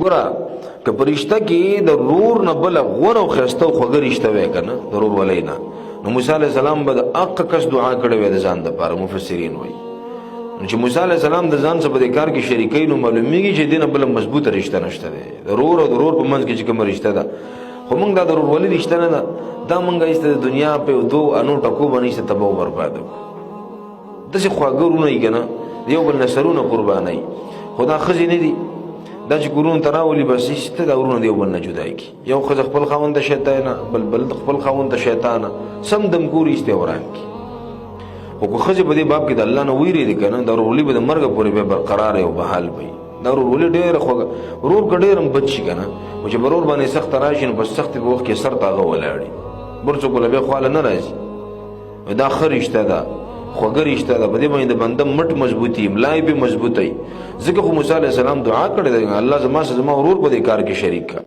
ګوره که په رشته کې د رور نه بله غوره او ښایسته او خوږه رشته وی که نه د رورولۍ نه، نو موسی علیه السلام به د هغه کس دعا کړې وی د ځان دپاره. مفسرین وایي نو چې موسی علیه السلام د ځان څخه په دې کار کې شریکوي، نو معلومیږي چې دې نه بله مضبوطه رشته نشته دی. د رور او د رور په منځ کې چې کومه رشته ده، خو موږ دا د رورولۍ رشته نه ده، دا موږ ایسته د دنیا په یو دو انو ټکو باندې ایسته تباه و برباده کړو. داسې خواږه ورونه یي که نه، د یو بل نه سرونه قربانوي. خو دا ښځې نه دي، دا چې کورونو ته راولي بس ایسته دا ورونه د یو بل نه جدا کړي. یو ښځه خپل خاوند ته شیطانه، بل خپل خاوند ته شیطانه، سم دم کور ایسته وران کړي. خو که ښځې په دې باب کې د الله نه ویرېدي که نه، دا ورورولي به د مرګه پورې بیا برقراره او بحال وي. دا ورورولي ډېره خوږه، ورور که ډېر هم بد شي که نه، خو چې ورور باندې سخته راشي نو په سختې په وخت کې سر ته هغه ولاړي، بل څوک له بیا خواله نه راځي. دا ښه رشته ده، خوږه رشته ده، په دې باندې د بنده مټ مضبوطي، ملای به مضبوطی. ځکه خو موسی علیه السلام دعا کړې ده، الله زما ورور په دې کار کې شریک کړه.